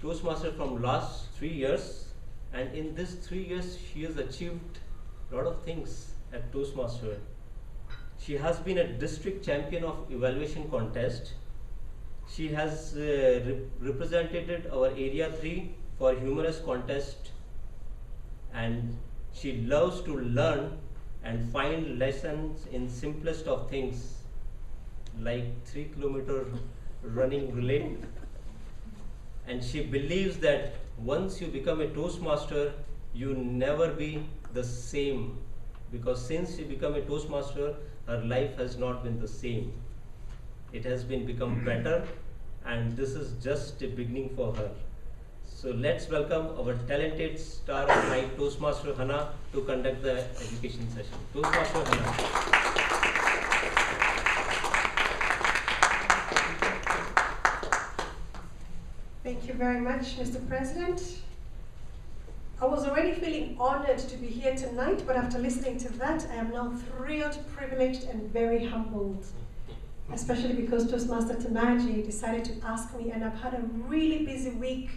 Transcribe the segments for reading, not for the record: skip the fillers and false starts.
Toastmaster from last 3 years, and in this 3 years she has achieved a lot of things at Toastmaster. She has been a district champion of evaluation contest. She has represented our area 3 for humorous contest, and she loves to learn and find lessons in simplest of things like 3-kilometer running relay. And she believes that once you become a Toastmaster, you never be the same, because since she become a Toastmaster, her life has not been the same. It has been become better, and this is just a beginning for her. So let's welcome our talented star of night, Toastmaster Hannah, to conduct the education session. Toastmaster Hannah. Thank you very much, Mr. President. I was already feeling honored to be here tonight, but after listening to that, I am now thrilled, privileged, and very humbled, especially because Toastmaster Tanaji decided to ask me, and I've had a really busy week,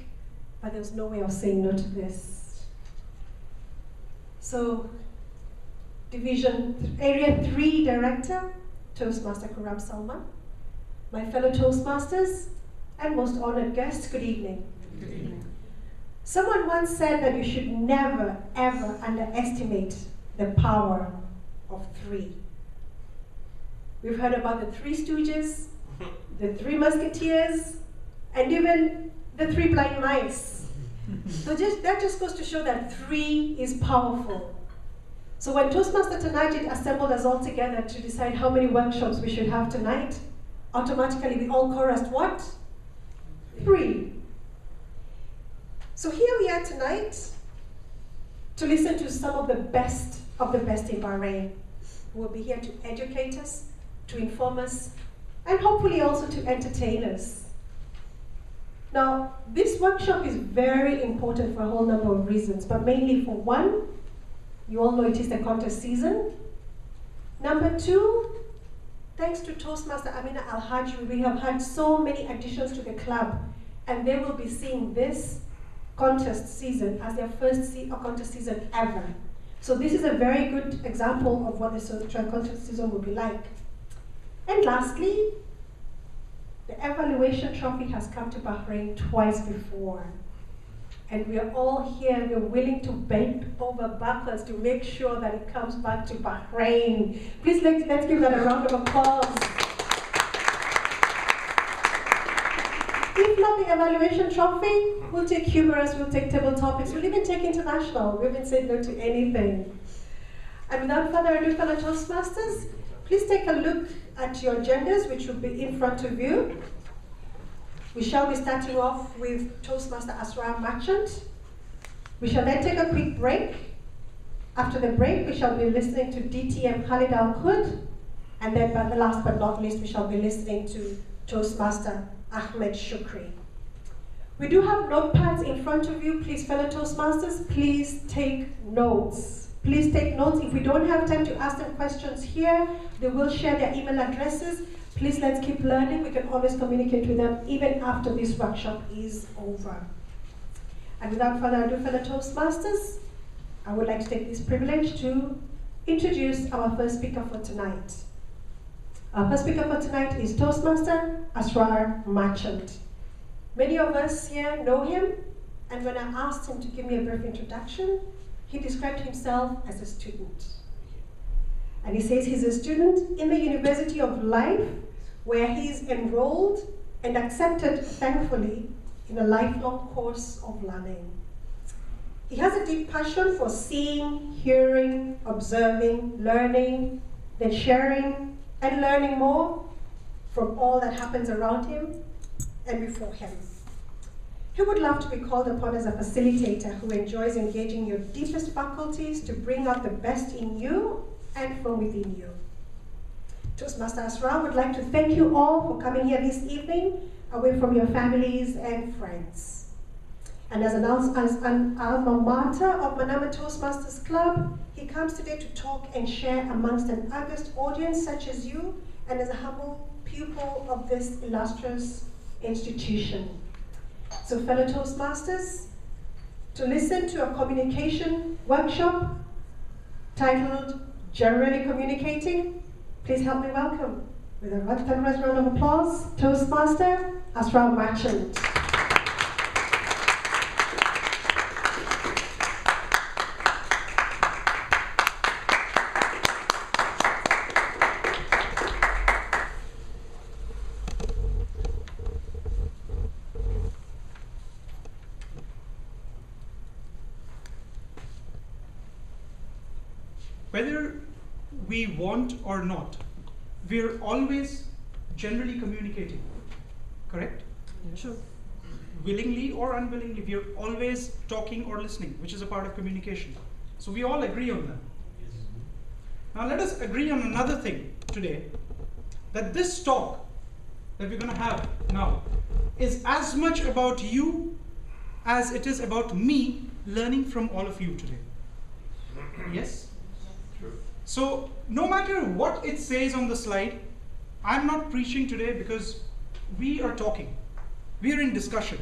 but there's no way of saying no to this. So, Area 3 Director, Toastmaster Kurab Salma, my fellow Toastmasters, and most honored guests, good evening. Good evening. Someone once said that you should never, ever underestimate the power of 3. We've heard about the 3 Stooges, the 3 Musketeers, and even the 3 blind mice. So that just goes to show that 3 is powerful. So when Toastmaster Tanaji assembled us all together to decide how many workshops we should have tonight, automatically we all chorused what? 3. So here we are tonight to listen to some of the best in Bahrain, who will be here to educate us, to inform us, and hopefully also to entertain us. Now, this workshop is very important for a whole number of reasons, but mainly for one, you all know it is the contest season. Number 2, thanks to Toastmaster Amina Al-Hajri, we have had so many additions to the club, and they will be seeing this contest season as their first contest season ever. So this is a very good example of what the contest season will be like. And lastly, the evaluation trophy has come to Bahrain twice before. And we are all here, we're willing to bend over backwards to make sure that it comes back to Bahrain. Please let's give that a round of applause. If not the evaluation trophy, we'll take humorous, we'll take table topics, we'll even take international. We haven't said no to anything. And without further ado, fellow Toastmasters, please take a look at your agendas, which will be in front of you. We shall be starting off with Toastmaster Asrar Merchant. We shall then take a quick break. After the break, we shall be listening to DTM Khalid Al-Khud. And then, last but not least, we shall be listening to Toastmaster Ahmed Shukri. We do have notepads in front of you. Please, fellow Toastmasters, please take notes. Please take notes. If we don't have time to ask them questions here, they will share their email addresses. Please, let's keep learning. We can always communicate with them even after this workshop is over. And without further ado, fellow Toastmasters, I would like to take this privilege to introduce our first speaker for tonight. Our first speaker for tonight is Toastmaster Asrar Merchant. Many of us here know him, and when I asked him to give me a brief introduction, he described himself as a student. And he says he's a student in the University of Life, where he's enrolled and accepted, thankfully, in a lifelong course of learning. He has a deep passion for seeing, hearing, observing, learning, then sharing and learning more from all that happens around him and before him. He would love to be called upon as a facilitator who enjoys engaging your deepest faculties to bring out the best in you and from within you. Toastmaster Asrar would like to thank you all for coming here this evening, away from your families and friends. And as an alma mater of Manama Toastmasters Club, he comes today to talk and share amongst an august audience such as you, and as a humble pupil of this illustrious institution. So fellow Toastmasters, to listen to a communication workshop titled Generally Communicating, please help me welcome, with a thunderous round of applause, Toastmaster Asrar Merchant. Whether we want or not, we're always generally communicating, correct? Sure. Willingly or unwillingly, we're always talking or listening, which is a part of communication. So we all agree on that. Now let us agree on another thing today, that this talk that we're going to have now is as much about you as it is about me learning from all of you today. Yes? So no matter what it says on the slide, I'm not preaching today because we are talking. We are in discussion.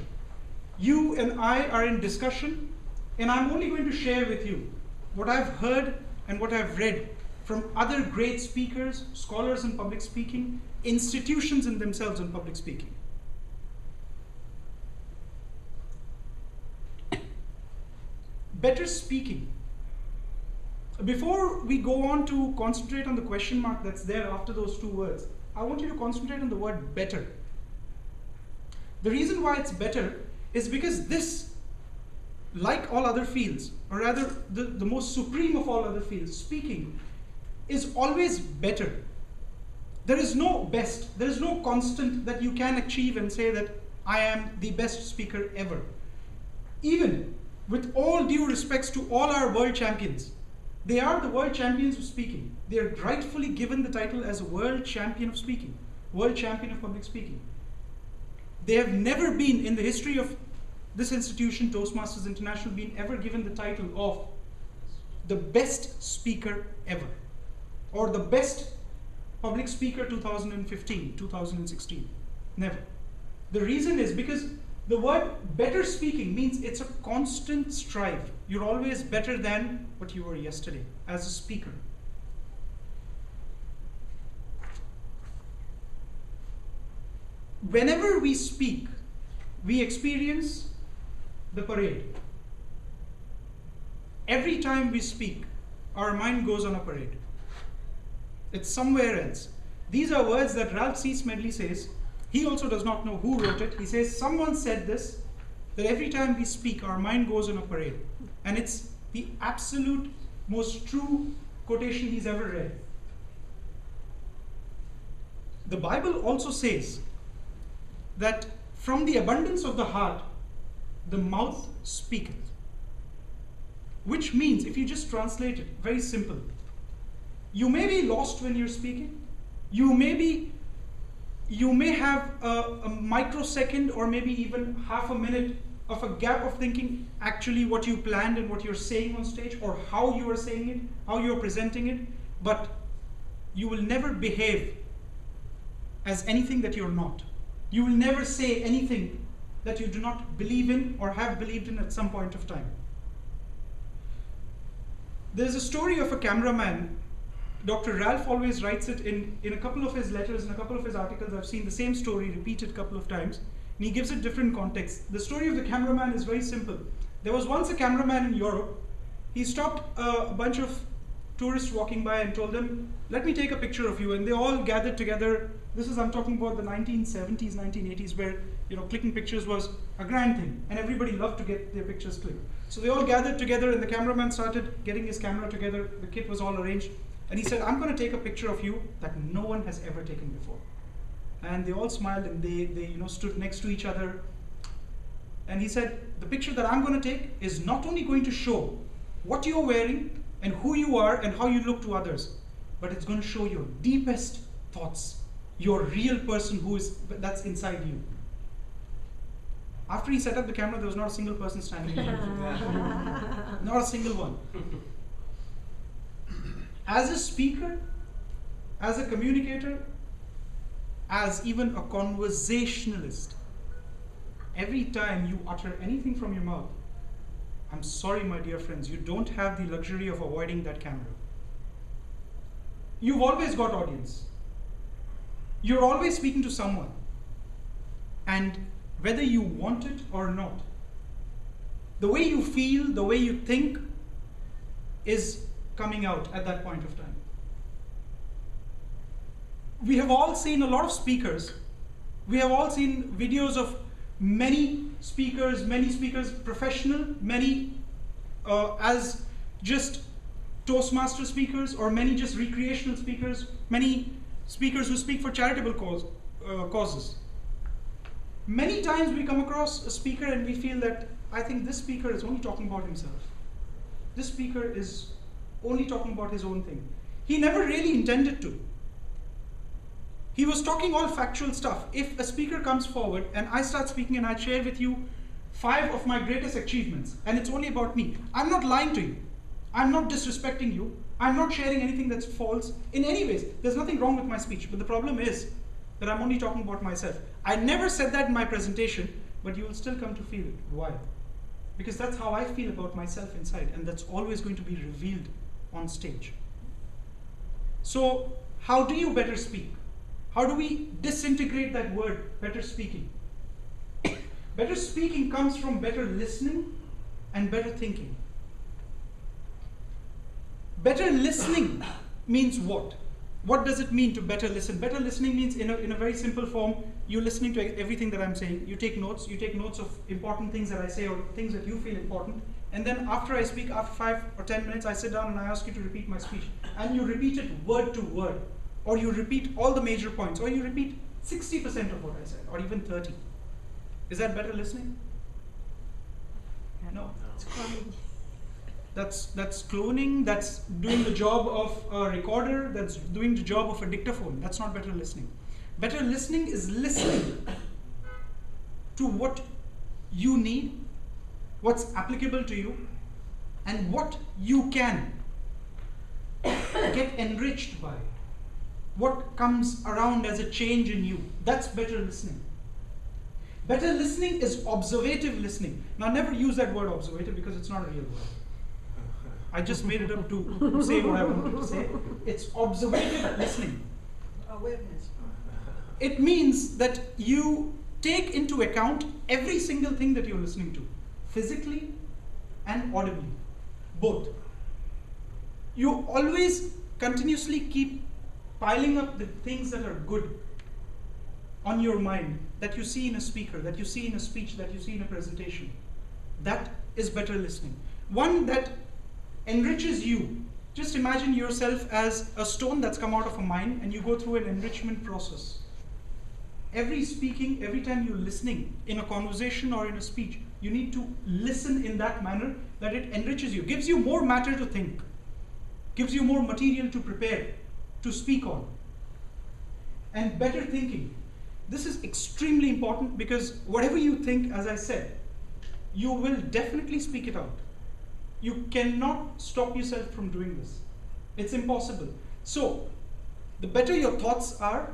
You and I are in discussion, and I'm only going to share with you what I've heard and what I've read from other great speakers, scholars in public speaking, institutions in themselves in public speaking. Better speaking. Before we go on to concentrate on the question mark that's there after those two words, I want you to concentrate on the word better. The reason why it's better is because this, like all other fields, or rather the most supreme of all other fields, speaking, is always better. There is no best, there is no constant that you can achieve and say that I am the best speaker ever. Even with all due respects to all our world champions, they are the world champions of speaking. They are rightfully given the title as a world champion of speaking, world champion of public speaking. They have never been, in the history of this institution, Toastmasters International, been ever given the title of the best speaker ever, or the best public speaker 2015, 2016. Never. The reason is because the word better speaking means it's a constant strive. You're always better than what you were yesterday as a speaker. Whenever we speak, we experience the parade. Every time we speak, our mind goes on a parade. It's somewhere else. These are words that Ralph C. Smedley says. He also does not know who wrote it. He says, someone said this, that every time we speak, our mind goes on a parade. And it's the absolute most true quotation he's ever read. The Bible also says that from the abundance of the heart, the mouth speaketh. Which means, if you just translate it, very simple. You may be lost when you're speaking. You may have a microsecond or maybe even half a minute of a gap of thinking actually what you planned and what you're saying on stage, or how you are saying it, how you're presenting it, but you will never behave as anything that you're not. You will never say anything that you do not believe in or have believed in at some point of time. There's a story of a cameraman. Dr. Ralph always writes it in a couple of his letters, in a couple of his articles. I've seen the same story repeated a couple of times, and he gives it different context. The story of the cameraman is very simple. There was once a cameraman in Europe. He stopped a bunch of tourists walking by and told them, let me take a picture of you. And they all gathered together. I'm talking about the 1970s, 1980s, where clicking pictures was a grand thing, and everybody loved to get their pictures clicked. So they all gathered together, and the cameraman started getting his camera together. The kit was all arranged. And he said, I'm going to take a picture of you that no one has ever taken before. And they all smiled, and they stood next to each other. And he said, the picture that I'm going to take is not only going to show what you're wearing and who you are and how you look to others, but it's going to show your deepest thoughts, your real person that's inside you. After he set up the camera, there was not a single person standing there. Not a single one. As a speaker, as a communicator, as even a conversationalist, every time you utter anything from your mouth, I'm sorry, my dear friends, you don't have the luxury of avoiding that camera. You've always got audience. You're always speaking to someone. And whether you want it or not, the way you feel, the way you think is coming out at that point of time. We have all seen a lot of speakers. We have all seen videos of many speakers, professional, many as just Toastmaster speakers, or many just recreational speakers, many speakers who speak for charitable causes. Many times we come across a speaker and we feel that, I think this speaker is only talking about himself. This speaker is only talking about his own thing. He never really intended to. He was talking all factual stuff. If a speaker comes forward and I start speaking and I share with you 5 of my greatest achievements, and it's only about me, I'm not lying to you. I'm not disrespecting you. I'm not sharing anything that's false in any ways. There's nothing wrong with my speech, but the problem is that I'm only talking about myself. I never said that in my presentation, but you will still come to feel it. Why? Because that's how I feel about myself inside, and that's always going to be revealed on stage. So, how do you better speak? How do we disintegrate that word, better speaking? Better speaking comes from better listening and better thinking. Better listening means what? What does it mean to better listen? Better listening means, in a very simple form, you're listening to everything that I'm saying. You take notes of important things that I say or things that you feel important. And then after I speak, after 5 or 10 minutes, I sit down and I ask you to repeat my speech. And you repeat it word to word. Or you repeat all the major points. Or you repeat 60% of what I said. Or even 30. Is that better listening? No. It's cloning. That's cloning, that's doing the job of a recorder, that's doing the job of a dictaphone. That's not better listening. Better listening is listening to what you need, what's applicable to you, and what you can get enriched by. What comes around as a change in you. That's better listening. Better listening is observative listening. Now, never use that word observative because it's not a real word. I just made it up to say what I wanted to say. It's observative listening. Awareness. It means that you take into account every single thing that you're listening to, physically and audibly, both. You always continuously keep piling up the things that are good on your mind, that you see in a speaker, that you see in a speech, that you see in a presentation. That is better listening. One that enriches you. Just imagine yourself as a stone that's come out of a mine and you go through an enrichment process. Every time you're listening in a conversation or in a speech, you need to listen in that manner that it enriches you, gives you more matter to think, gives you more material to prepare, to speak on. And better thinking. This is extremely important because whatever you think, as I said, you will definitely speak it out. You cannot stop yourself from doing this. It's impossible. So, the better your thoughts are,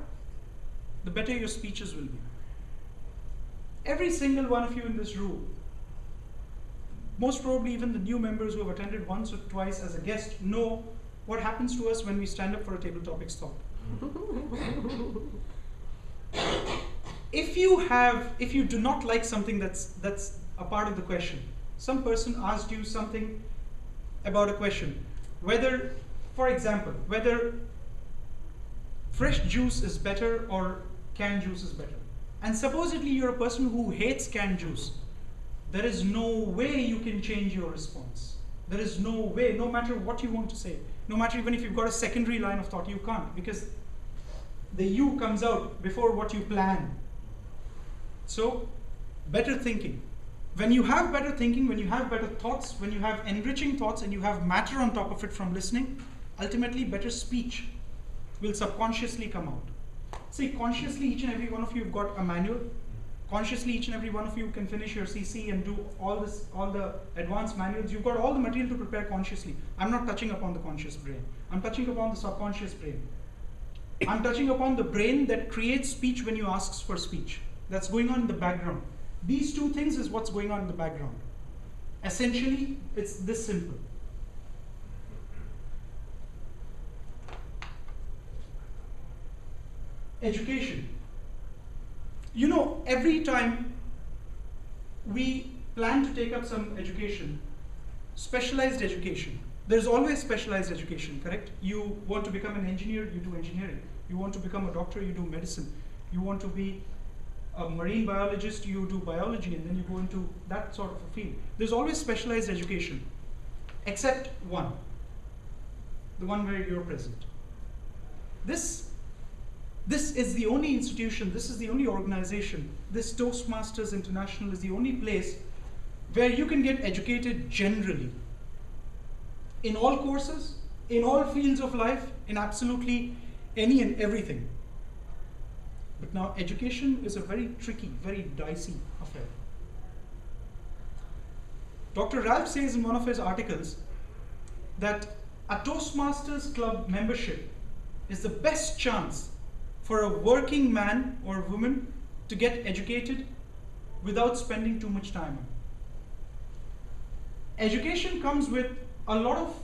the better your speeches will be. Every single one of you in this room, most probably even the new members who have attended once or twice as a guest, know what happens to us when we stand up for a table topics talk. If you do not like something that's a part of the question, some person asked you something about a question, whether, for example, whether fresh juice is better or canned juice is better. And supposedly you're a person who hates canned juice. There is no way you can change your response. There is no way, no matter what you want to say, no matter even if you've got a secondary line of thought, you can't, because the you comes out before what you plan. So, better thinking. When you have better thinking, when you have better thoughts, when you have enriching thoughts and you have matter on top of it from listening, ultimately better speech will subconsciously come out. See, consciously each and every one of you have got a manual. Consciously each and every one of you can finish your CC and do all the advanced manuals. You've got all the material to prepare consciously. I'm not touching upon the conscious brain. I'm touching upon the subconscious brain. I'm touching upon the brain that creates speech when you ask for speech. That's going on in the background. These two things is what's going on in the background. Essentially, it's this simple. Education. You know, every time we plan to take up some education, specialized education, there's always specialized education, correct? You want to become an engineer, you do engineering. You want to become a doctor, you do medicine. You want to be a marine biologist, you do biology, and then you go into that sort of a field. There's always specialized education, except one, the one where you're present. This is the only institution, this is the only organization, this Toastmasters International is the only place where you can get educated generally. In all courses, in all fields of life, in absolutely any and everything. But now education is a very tricky, very dicey affair. Dr. Ralph says in one of his articles that a Toastmasters Club membership is the best chance for a working man or woman to get educated without spending too much time on it. Education comes with a lot of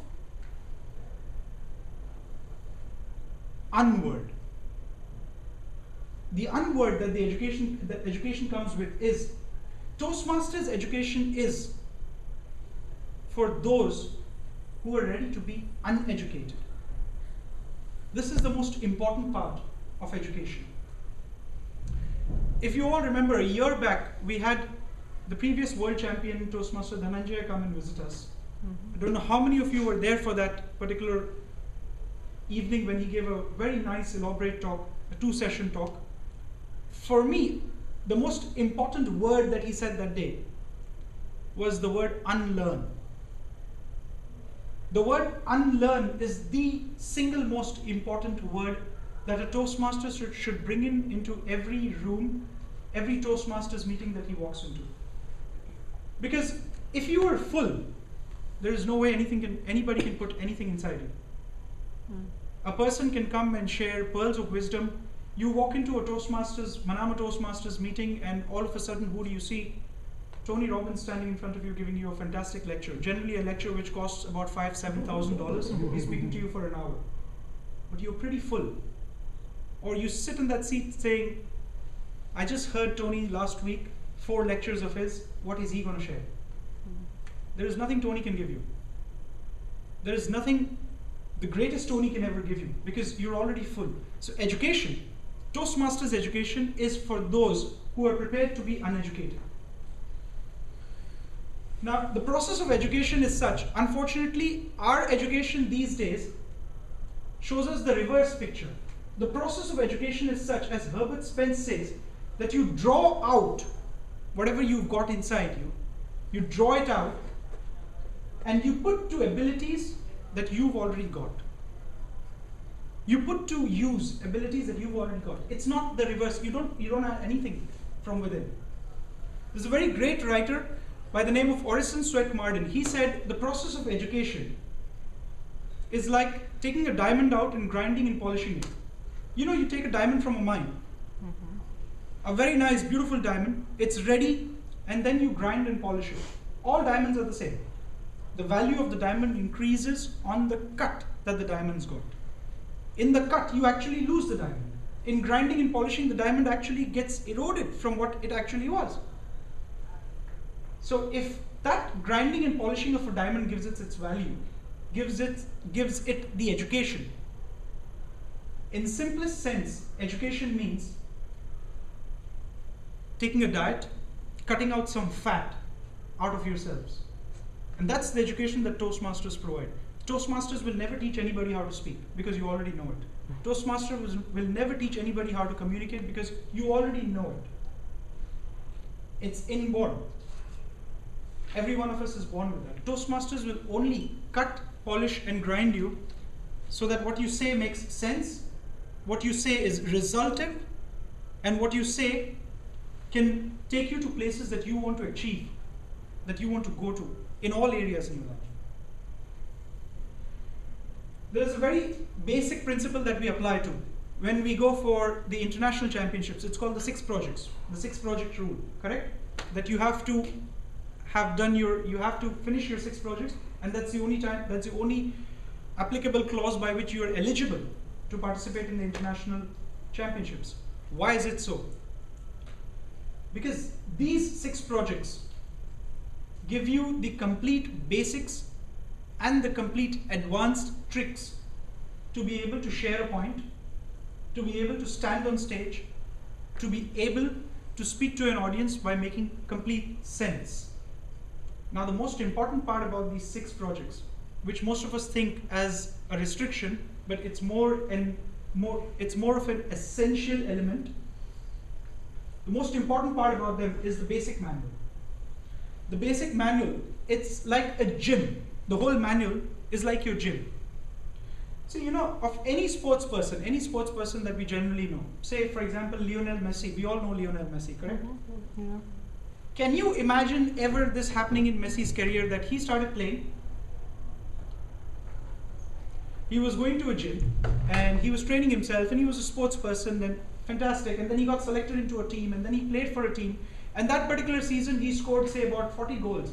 unword. The unword that the education comes with is Toastmasters education is for those who are ready to be uneducated. This is the most important part of education. If you all remember, a year back we had the previous world champion Toastmaster Dhananjaya come and visit us. I don't know how many of you were there for that particular evening when he gave a very nice elaborate talk, a 2-session talk. For me, the most important word that he said that day was the word unlearn. The word unlearn is the single most important word that a Toastmaster should bring into every room, every Toastmasters meeting that he walks into. Because if you are full, there is no way anybody can put anything inside you. A person can come and share pearls of wisdom. You walk into a Toastmasters, Manama Toastmasters meeting, and all of a sudden, who do you see? Tony Robbins standing in front of you giving you a fantastic lecture. Generally a lecture which costs about $5,000-$7,000. He's speaking to you for an hour. But you're pretty full. Or you sit in that seat saying, I just heard Tony last week, 4 lectures of his, what is he going to share? There is nothing Tony can give you. There is nothing the greatest Tony can ever give you, because you're already full. So education, Toastmasters education, is for those who are prepared to be uneducated. Now, the process of education is such, unfortunately, our education these days shows us the reverse picture. The process of education is such, as Herbert Spence says, that you draw out whatever you've got inside you, you draw it out, and you put to abilities that you've already got. You put to use abilities that you've already got. It's not the reverse. You don't add anything from within. There's a very great writer by the name of Orison Swett Marden. He said the process of education is like taking a diamond out and grinding and polishing it. You know, you take a diamond from a mine, a very nice, beautiful diamond, it's ready, and then you grind and polish it. All diamonds are the same. The value of the diamond increases on the cut that the diamond's got. In the cut, you actually lose the diamond. In grinding and polishing, the diamond actually gets eroded from what it actually was. So if that grinding and polishing of a diamond gives it its value, gives it the education. In simplest sense, education means taking a diet, cutting out some fat out of yourselves. And that's the education that Toastmasters provide. Toastmasters will never teach anybody how to speak because you already know it. Toastmasters will never teach anybody how to communicate because you already know it. It's inborn. Every one of us is born with that. Toastmasters will only cut, polish, and grind you so that what you say makes sense, what you say is resultive, and what you say can take you to places that you want to achieve, that you want to go to in all areas in your life. There is a very basic principle that we apply to when we go for the international championships. It's called the 6 projects, the 6 project rule, correct? that you have to finish your 6 projects, and that's the only applicable clause by which you are eligible to participate in the international championships. Why is it so? Because these 6 projects give you the complete basics and the complete advanced tricks to be able to share a point, to be able to stand on stage, to be able to speak to an audience by making complete sense. Now, the most important part about these 6 projects, which most of us think as a restriction, but it's more of an essential element. The most important part about them is the basic manual. The basic manual, it's like a gym. The whole manual is like your gym. So, of any sports person that we generally know, say for example Lionel Messi, we all know Lionel Messi, correct? Yeah. Can you imagine ever this happening in Messi's career, that he started playing? He was going to a gym and he was training himself, and he was a sports person, and fantastic, and then he got selected into a team, and then he played for a team, and that particular season he scored, say, about 40 goals,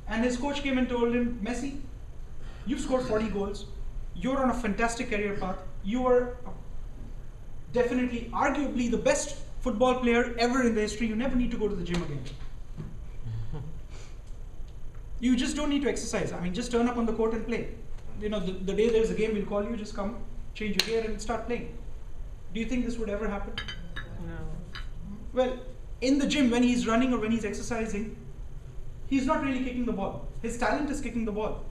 and his coach came and told him, Messi, you've scored 40 goals, you're on a fantastic career path, you are definitely, arguably the best football player ever in the history, you never need to go to the gym again. You just don't need to exercise. I mean, just turn up on the court and play. The day there's a game, we'll call you, just come, change your gear and start playing. Do you think this would ever happen? No. Well, in the gym, when he's running or when he's exercising, he's not really kicking the ball. His talent is kicking the ball.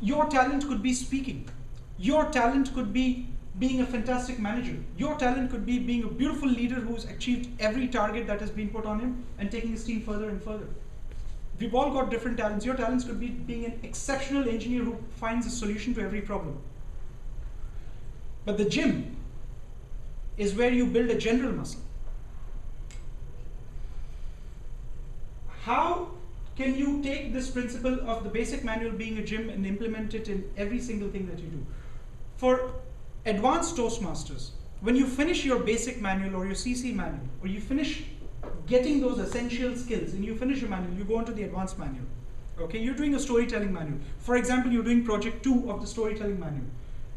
Your talent could be speaking. Your talent could be being a fantastic manager. Your talent could be being a beautiful leader who's achieved every target that has been put on him and taking his team further and further. We've all got different talents. Your talents could be being an exceptional engineer who finds a solution to every problem. But the gym is where you build a general muscle. How can you take this principle of the basic manual being a gym and implement it in every single thing that you do? For advanced Toastmasters, when you finish your basic manual or your CC manual, or you finish getting those essential skills and you finish your manual, you go on to the advanced manual. Okay, you're doing a storytelling manual. For example, you're doing project 2 of the storytelling manual.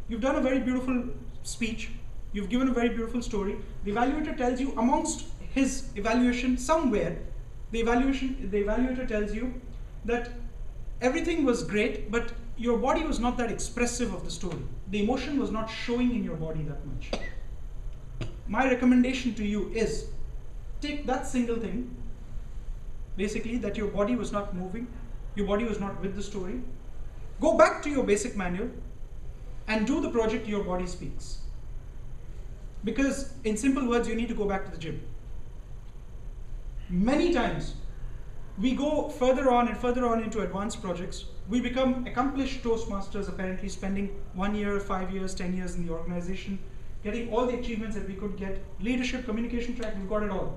You've done a very beautiful speech, you've given a very beautiful story. The evaluator tells you, amongst his evaluation somewhere, the evaluator tells you that everything was great, but your body was not that expressive of the story. The emotion was not showing in your body that much. My recommendation to you is, take that single thing, basically that your body was not moving, your body was not with the story, go back to your basic manual and do the project Your Body Speaks. Because in simple words, you need to go back to the gym. Many times, we go further on and further on into advanced projects. We become accomplished Toastmasters, apparently spending 1 year, 5 years, 10 years in the organization, getting all the achievements that we could get. Leadership, communication track, we've got it all.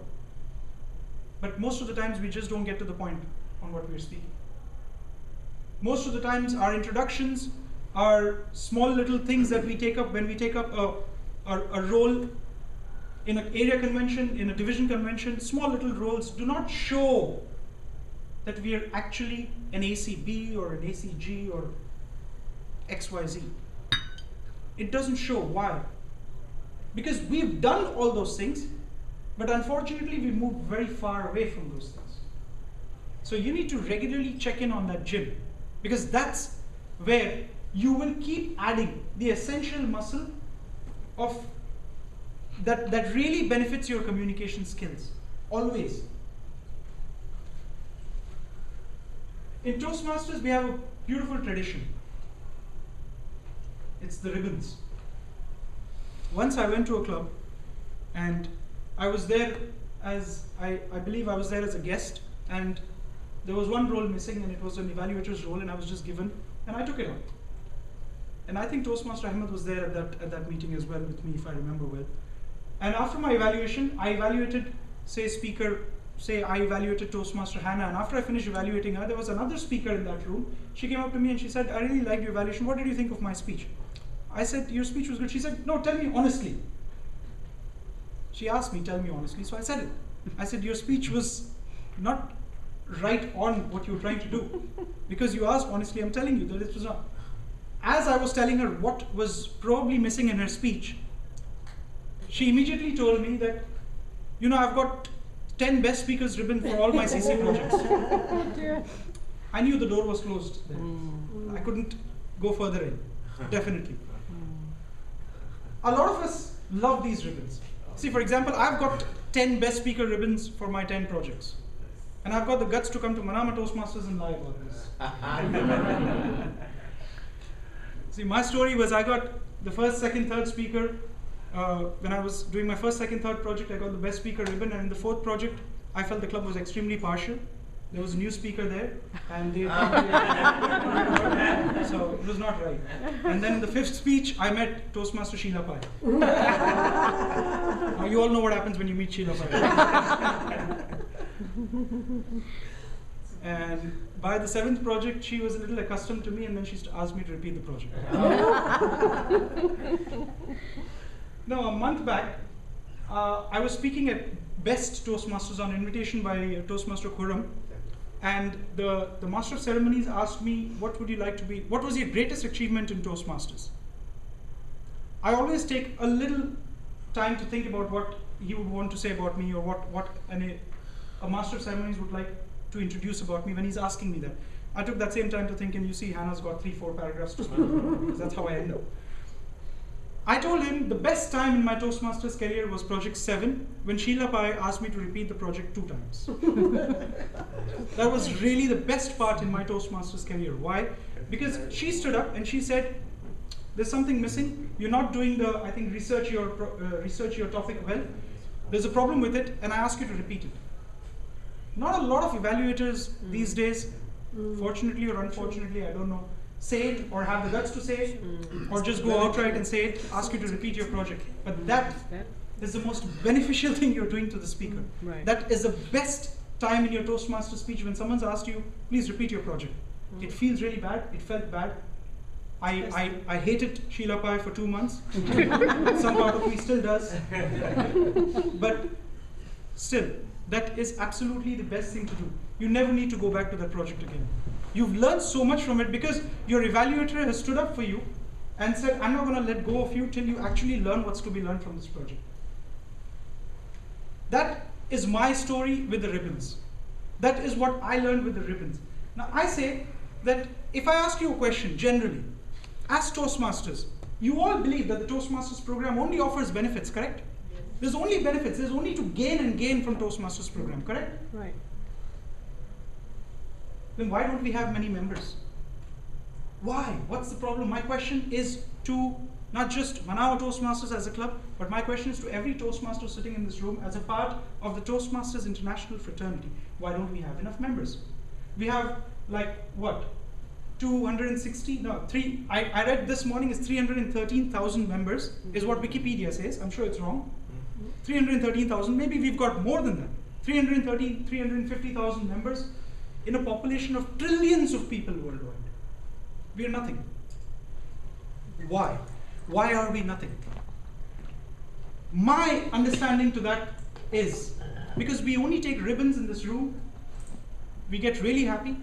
But most of the times, we just don't get to the point on what we're speaking. Most of the times, our introductions are small little things that we take up when we take up a role in an area convention, in a division convention. Small little roles do not show that we are actually an ACB or an ACG or XYZ. It doesn't show. Why? Because we've done all those things, but unfortunately we moved very far away from those things. So you need to regularly check in on that gym, because that's where you will keep adding the essential muscle of that really benefits your communication skills, always. In Toastmasters, we have a beautiful tradition. It's the ribbons. Once I went to a club, and I was there as, I believe I was there as a guest, and there was one role missing, and it was an evaluator's role, and I was just given, and I took it on. And I think Toastmaster Ahmed was there at that meeting as well with me, if I remember well. And after my evaluation, I evaluated, I evaluated Toastmaster Hannah, and after I finished evaluating her, there was another speaker in that room. She came up to me and she said, I really liked your evaluation. What did you think of my speech? I said, your speech was good. She said, no, tell me honestly. She asked me, tell me honestly, so I said it. I said, your speech was not right on what you were trying to do. Because you asked honestly, I'm telling you that it was not. As I was telling her what was probably missing in her speech, she immediately told me that, you know, I've got 10 best speakers ribbon for all my CC projects. I knew the door was closed there. I couldn't go further in, definitely. A lot of us love these ribbons. See, for example, I've got 10 best speaker ribbons for my 10 projects. And I've got the guts to come to Manama Toastmasters and lie about this. See, my story was I got the first, second, third speaker. When I was doing my first, second, third project, I got the best speaker ribbon. And in the fourth project, I felt the club was extremely partial. There was a new speaker there, and they so it was not right. And then in the fifth speech, I met Toastmaster Sheila Pai. Now you all know what happens when you meet Sheila Pai. And by the seventh project, she was a little accustomed to me, and then she asked me to repeat the project. Now, a month back, I was speaking at Best Toastmasters on invitation by Toastmaster Khurram. And the Master of Ceremonies asked me, what would you like to be, what was your greatest achievement in Toastmasters? I always take a little time to think about what he would want to say about me, or what a Master of Ceremonies would like to introduce about me when he's asking me that. I took that same time to think, and you see Hannah's got 3-4 paragraphs to speak, because that's how I end up. I told him the best time in my Toastmasters career was Project 7, when Sheila Pai asked me to repeat the project 2 times. That was really the best part in my Toastmasters career. Why? Because she stood up and she said, there's something missing. You're not doing the, I think, research your topic well. There's a problem with it, and I ask you to repeat it. Not a lot of evaluators these days, fortunately or unfortunately, I don't know, say it or have the guts to say it, or just go outright and say it, ask you to repeat your project. But that is the most beneficial thing you're doing to the speaker. Right. That is the best time in your Toastmaster speech when someone's asked you, please repeat your project. It feels really bad, it felt bad. I hated Sheila Pai for 2 months. Some part of me still does. But still, that is absolutely the best thing to do. You never need to go back to that project again. You've learned so much from it because your evaluator has stood up for you and said, I'm not going to let go of you till you actually learn what's to be learned from this project. That is my story with the ribbons. That is what I learned with the ribbons. Now I say that if I ask you a question generally, as Toastmasters, you all believe that the Toastmasters program only offers benefits, correct? Yes. There's only benefits. There's only to gain and gain from Toastmasters program, correct? Right. Then why don't we have many members? Why? What's the problem? My question is to not just Manawa Toastmasters as a club, but my question is to every Toastmaster sitting in this room as a part of the Toastmasters International Fraternity. Why don't we have enough members? We have like what? 260? No, I read this morning is 313,000 members is what Wikipedia says. I'm sure it's wrong. 313,000, maybe we've got more than that. 350,000 members in a population of trillions of people worldwide. We are nothing. Why? Why are we nothing? My understanding to that is because we only take ribbons in this room, we get really happy.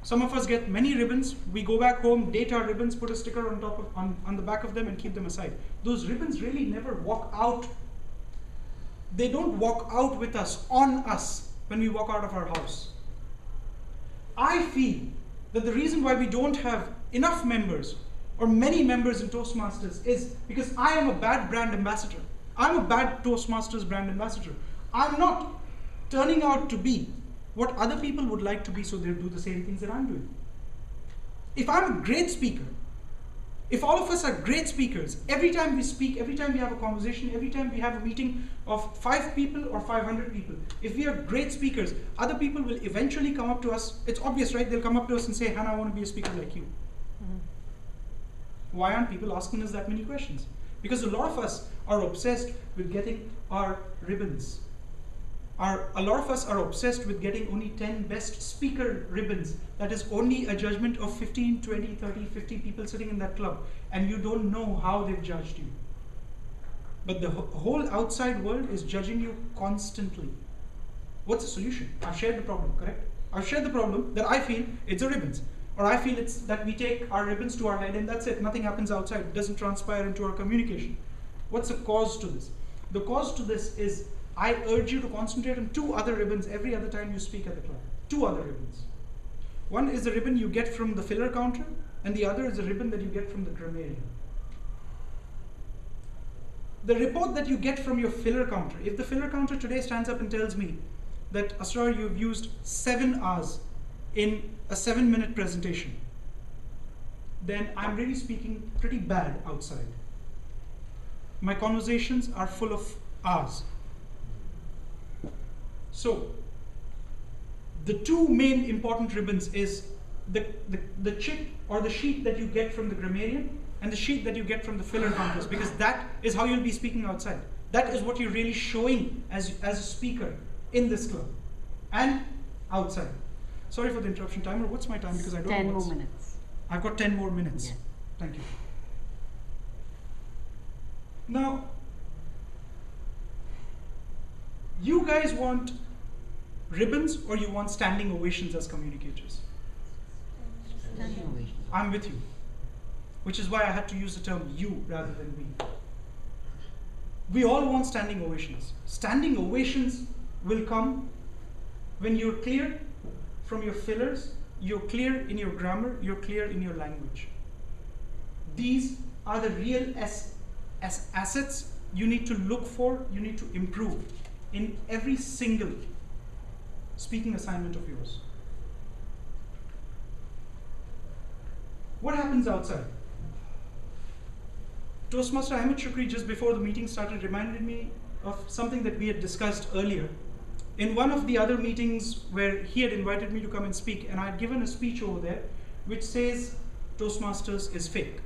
Some of us get many ribbons, we go back home, date our ribbons, put a sticker on top of, on the back of them and keep them aside. Those ribbons really never walk out. They don't walk out with us, on us, when we walk out of our house. I feel that the reason why we don't have enough members or many members in Toastmasters is because I am a bad brand ambassador. I'm a bad Toastmasters brand ambassador. I'm not turning out to be what other people would like to be, so they'll do the same things that I'm doing. If I'm a great speaker, if all of us are great speakers, every time we speak, every time we have a conversation, every time we have a meeting of 5 people or 500 people, if we are great speakers, other people will eventually come up to us. It's obvious, right? They'll come up to us and say, Hannah, I want to be a speaker like you. Mm-hmm. Why aren't people asking us that many questions? Because a lot of us are obsessed with getting our ribbons. A lot of us are obsessed with getting only 10 best speaker ribbons. That is only a judgment of 15, 20, 30, 50 people sitting in that club. And you don't know how they've judged you. But the whole outside world is judging you constantly. What's the solution? I've shared the problem, correct? I've shared the problem that I feel it's the ribbons. Or I feel it's that we take our ribbons to our head and that's it. Nothing happens outside. It doesn't transpire into our communication. What's the cause to this? The cause to this is I urge you to concentrate on 2 other ribbons every other time you speak at the club. 2 other ribbons. One is the ribbon you get from the filler counter, and the other is the ribbon that you get from the grammarian. The report that you get from your filler counter, if the filler counter today stands up and tells me that, Asrar, you've used 7 hours in a 7-minute presentation, then I'm really speaking pretty bad outside. My conversations are full of hours. So, the 2 main important ribbons is the chit or the sheet that you get from the grammarian and the sheet that you get from the filler counters, because that is how you'll be speaking outside. That is what you're really showing as a speaker in this club and outside. Sorry for the interruption. Timer, what's my time? Because I don't know 10 more minutes. I've got 10 more minutes. Yes. Thank you. Now, you guys want ribbons or you want standing ovations as communicators? Standing ovation. I'm with you. Which is why I had to use the term you rather than we. We all want standing ovations. Standing ovations will come when you're clear from your fillers, you're clear in your grammar, you're clear in your language. These are the real assets you need to look for, you need to improve in every single speaking assignment of yours. What happens outside? Toastmaster Ahmed Shukri, just before the meeting started, reminded me of something that we had discussed earlier. In one of the other meetings where he had invited me to come and speak, and I had given a speech over there which says Toastmasters is fake.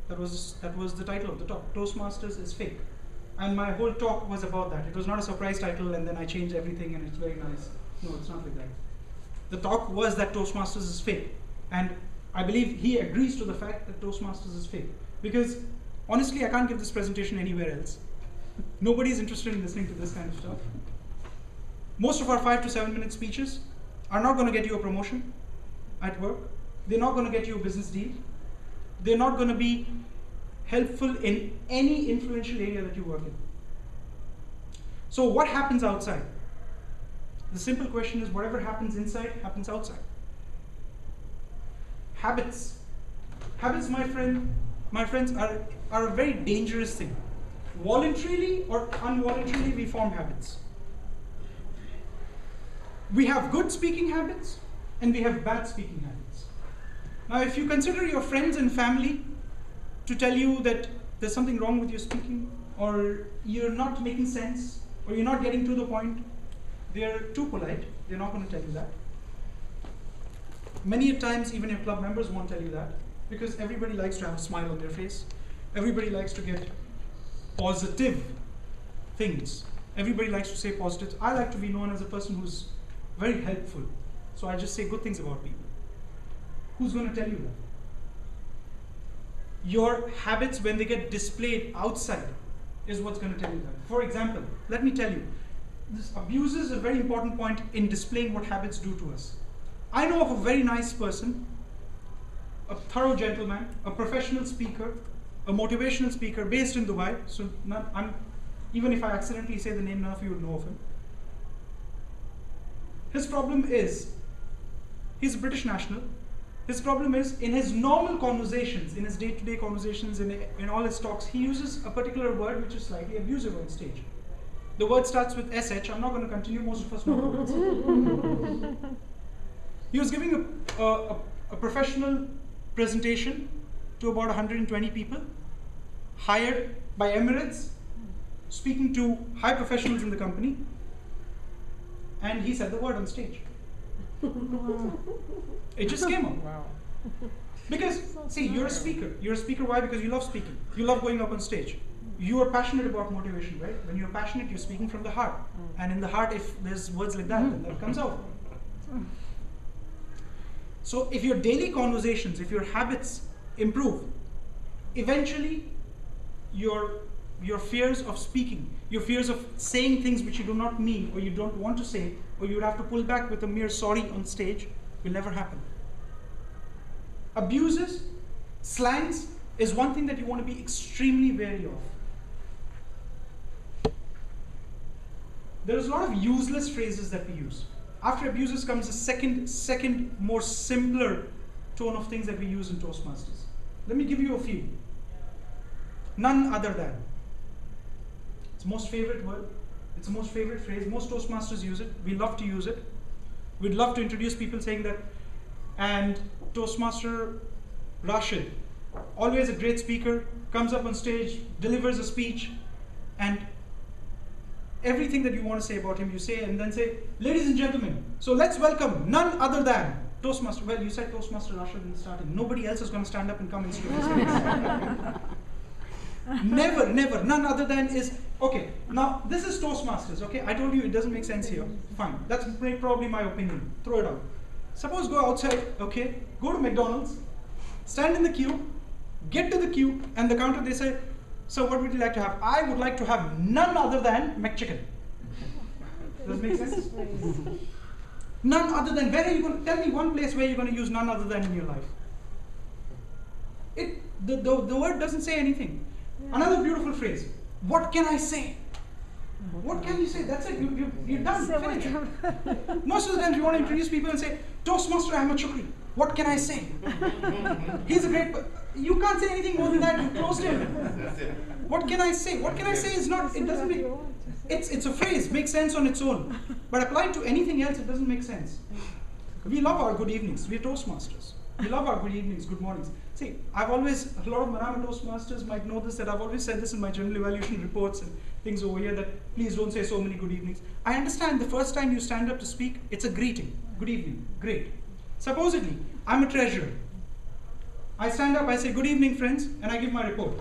That was the title of the talk, Toastmasters is fake. And my whole talk was about that. It was not a surprise title and then I changed everything and it's very nice. No, it's not like that. The talk was that Toastmasters is fake. And I believe he agrees to the fact that Toastmasters is fake. Because honestly, I can't give this presentation anywhere else. Nobody is interested in listening to this kind of stuff. Most of our 5 to 7 minute speeches are not going to get you a promotion at work. They're not going to get you a business deal. They're not going to be helpful in any influential area that you work in. So what happens outside? The simple question is, whatever happens inside happens outside. Habits. Habits, my friends, are a very dangerous thing. Voluntarily or involuntarily, we form habits. We have good speaking habits and we have bad speaking habits. Now, if you consider your friends and family to tell you that there's something wrong with your speaking, or you're not making sense, or you're not getting to the point, they're too polite. They're not going to tell you that. Many times, even your club members won't tell you that, because everybody likes to have a smile on their face. Everybody likes to get positive things. Everybody likes to say positive. I like to be known as a person who's very helpful. So I just say good things about people. Who's going to tell you that? Your habits, when they get displayed outside, is what's going to tell you that. For example, let me tell you, this abuse is a very important point in displaying what habits do to us. I know of a very nice person, a thorough gentleman, a professional speaker, a motivational speaker based in Dubai. So even if I accidentally say the name, none of you would know of him. His problem is, he's a British national. His problem is, in his normal conversations, in his day-to-day conversations, in all his talks, he uses a particular word which is slightly abusive on stage. The word starts with SH. I'm not going to continue, most of us know the words. He was giving a professional presentation to about 120 people, hired by Emirates, speaking to high professionals in the company, and he said the word on stage. It just came out. Wow. Because, see, you're a speaker. You're a speaker, why? Because you love speaking. You love going up on stage. You are passionate about motivation, right? When you're passionate, you're speaking from the heart. And in the heart, if there's words like that, then that comes out. So if your daily conversations, if your habits improve, eventually your your fears of speaking, your fears of saying things which you do not mean or you don't want to say, or you would have to pull back with a mere sorry on stage, will never happen. Abuses, slangs is one thing that you want to be extremely wary of. There's a lot of useless phrases that we use. After abuses comes a second more simpler tone of things that we use in Toastmasters. Let me give you a few. None other than. It's the most favorite word. It's the most favorite phrase. Most Toastmasters use it. We love to use it. We'd love to introduce people saying that. And Toastmaster Rashid, always a great speaker, comes up on stage, delivers a speech, and everything that you want to say about him, you say, and then say, ladies and gentlemen, so let's welcome none other than Toastmaster. Well, you said Toastmaster Rashid in the starting. Nobody else is going to stand up and come and speak. Never, none other than is, okay, now this is Toastmasters, okay? I told you it doesn't make sense here. Fine, that's probably my opinion. Throw it out. Suppose go outside, okay? Go to McDonald's, stand in the queue, get to the queue, and the counter they say, so what would you like to have? I would like to have none other than McChicken. Does it make sense? None other than, where are you going to, tell me one place where you're going to use none other than in your life. The word doesn't say anything. Yeah. Another beautiful phrase, what can I say? What can you say? That's it, you're done, finish. Most of the times you want to introduce people and say, Toastmaster Ahmed Shukri, what can I say? He's a great, you can't say anything more than that, you closed him. What can I say? What can I say is not, it doesn't make, it's a phrase, makes sense on its own. But applied to anything else, it doesn't make sense. We love our good evenings, we're Toastmasters. We love our good evenings, good mornings. See, I've always, a lot of Manama Toastmasters might know this, that I've always said this in my general evaluation reports and things over here, that please don't say so many good evenings. I understand the first time you stand up to speak, it's a greeting. Good evening, great. Supposedly, I'm a treasurer. I stand up, I say, good evening friends, and I give my report.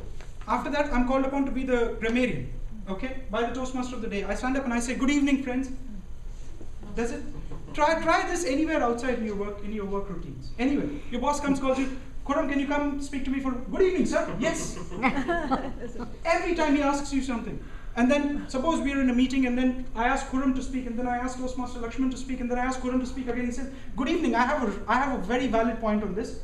After that, I'm called upon to be the grammarian, okay, by the Toastmaster of the day. I stand up and I say, good evening friends. Does it? Try this anywhere outside in your work routines. Anywhere. Your boss comes, calls you, Khurram, can you come speak to me for, good evening, sir? Yes. Every time he asks you something. And then, suppose we're in a meeting and then I ask Khurram to speak and then I ask Toastmaster Lakshman to speak and then I ask Khurram to speak again. He says, good evening, I have a very valid point on this.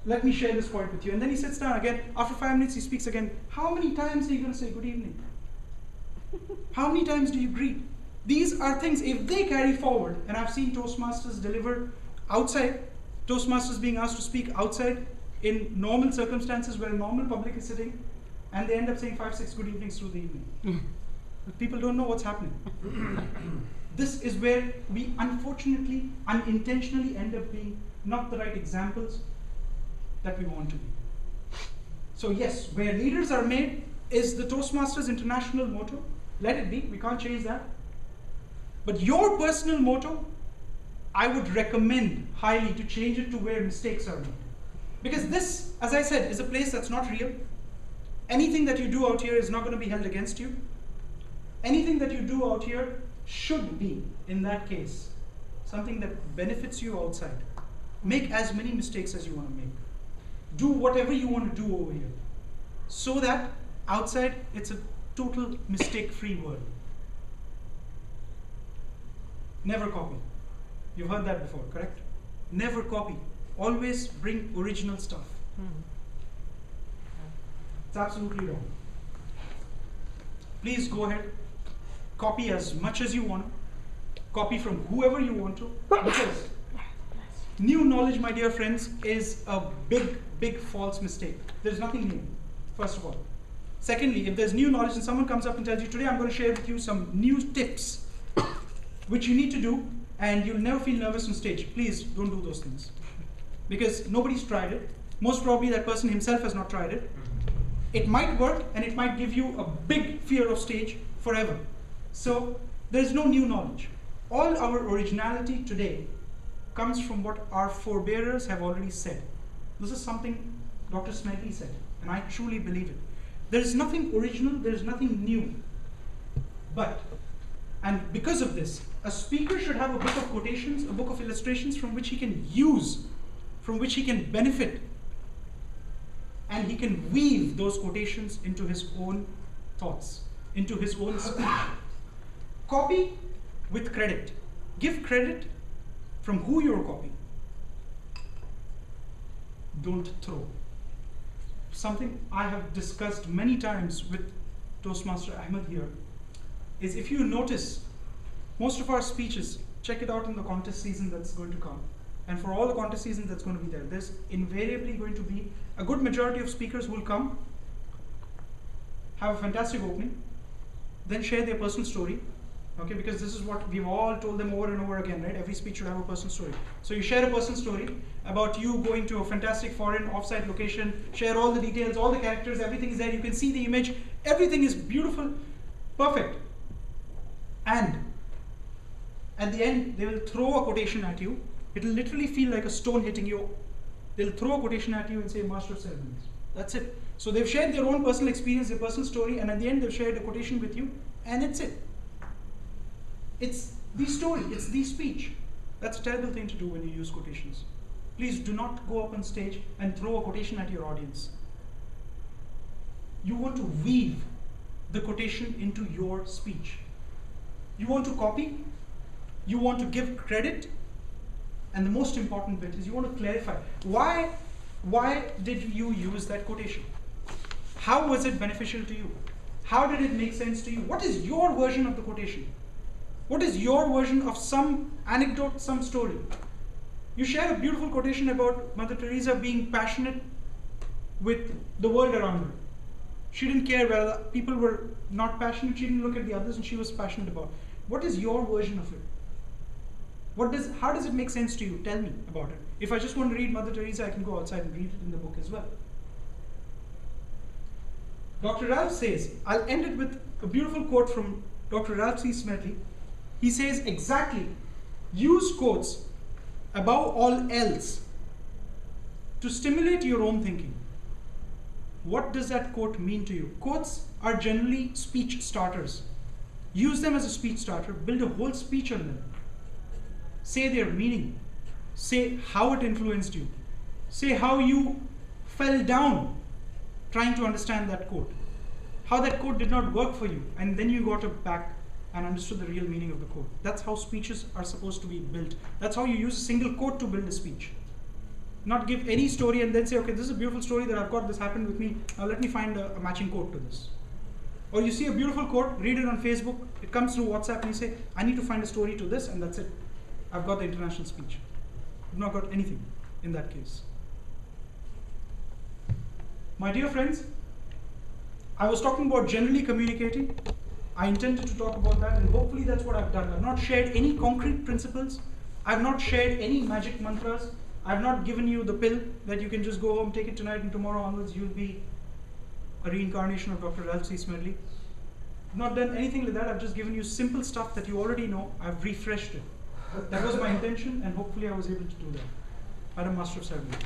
Let me share this point with you. And then he sits down again. After 5 minutes, he speaks again. How many times are you going to say good evening? How many times do you greet? These are things, if they carry forward, and I've seen Toastmasters deliver outside, Toastmasters being asked to speak outside in normal circumstances where a normal public is sitting, and they end up saying 5, 6 good evenings through the evening. But people don't know what's happening. This is where we unfortunately, unintentionally end up being not the right examples that we want to be. So yes, where leaders are made is the Toastmasters international motto. Let it be, we can't change that. But your personal motto, I would recommend highly to change it to where mistakes are made. Because this, as I said, is a place that's not real. Anything that you do out here is not going to be held against you. Anything that you do out here should be, in that case, something that benefits you outside. Make as many mistakes as you want to make. Do whatever you want to do over here. So that outside, it's a total mistake-free world. Never copy. You've heard that before, correct? Never copy. Always bring original stuff. It's absolutely wrong. Please go ahead, copy as much as you want. Copy from whoever you want to. Because new knowledge, my dear friends, is a big, big false mistake. There's nothing new, first of all. Secondly, if there's new knowledge and someone comes up and tells you, today I'm going to share with you some new tips which you need to do, and you'll never feel nervous on stage. Please don't do those things. Because nobody's tried it. Most probably that person himself has not tried it. It might work and it might give you a big fear of stage forever. So there's no new knowledge. All our originality today comes from what our forebearers have already said. This is something Dr. Smedley said, and I truly believe it. There is nothing original, there is nothing new. But, and because of this, a speaker should have a book of quotations, a book of illustrations from which he can use, from which he can benefit, and he can weave those quotations into his own thoughts into his own speech. Copy with credit. Give credit from who you're copying. Don't throw. Something I have discussed many times with Toastmaster Ahmed here is, if you notice, most of our speeches, check it out in the contest season that's going to come. And for all the contest seasons that's going to be there, there's invariably going to be a good majority of speakers who will come, have a fantastic opening, then share their personal story. Okay, because this is what we've all told them over and over again, right? Every speech should have a personal story. So you share a personal story about you going to a fantastic foreign offsite location, share all the details, all the characters, everything is there. You can see the image, everything is beautiful, perfect. And at the end, they will throw a quotation at you. It'll literally feel like a stone hitting you. They'll throw a quotation at you and say, Master of Ceremonies. That's it. So they've shared their own personal experience, their personal story, and at the end they've shared a quotation with you, and it's it. It's the story, it's the speech. That's a terrible thing to do when you use quotations. Please do not go up on stage and throw a quotation at your audience. You want to weave the quotation into your speech. You want to copy, you want to give credit, and the most important bit is you want to clarify. Why did you use that quotation? How was it beneficial to you? How did it make sense to you? What is your version of the quotation? What is your version of some anecdote, some story? You share a beautiful quotation about Mother Teresa being passionate with the world around her. She didn't care whether people were not passionate, she didn't look at the others, and she was passionate about. What is your version of it? How does it make sense to you? Tell me about it. If I just want to read Mother Teresa, I can go outside and read it in the book as well. Dr. Ralph says, I'll end it with a beautiful quote from Dr. Ralph C. Smedley. He says exactly, use quotes above all else to stimulate your own thinking. What does that quote mean to you? Quotes are generally speech starters. Use them as a speech starter, build a whole speech on them. Say their meaning. Say how it influenced you. Say how you fell down trying to understand that quote. How that quote did not work for you, and then you got it back and understood the real meaning of the quote. That's how speeches are supposed to be built. That's how you use a single quote to build a speech. Not give any story and then say, okay, this is a beautiful story that I've got, this happened with me, now let me find a matching quote to this. Or you see a beautiful quote, read it on Facebook, it comes through WhatsApp, and you say, I need to find a story to this, and that's it. I've got the international speech. I've not got anything in that case. My dear friends, I was talking about generally communicating. I intended to talk about that, and hopefully that's what I've done. I've not shared any concrete principles. I've not shared any magic mantras. I've not given you the pill that you can just go home, take it tonight, and tomorrow onwards you'll be a reincarnation of Dr. Ralph C. Smedley. I've not done anything like that. I've just given you simple stuff that you already know. I've refreshed it. That was my intention, and hopefully I was able to do that. Madam Master of Ceremony.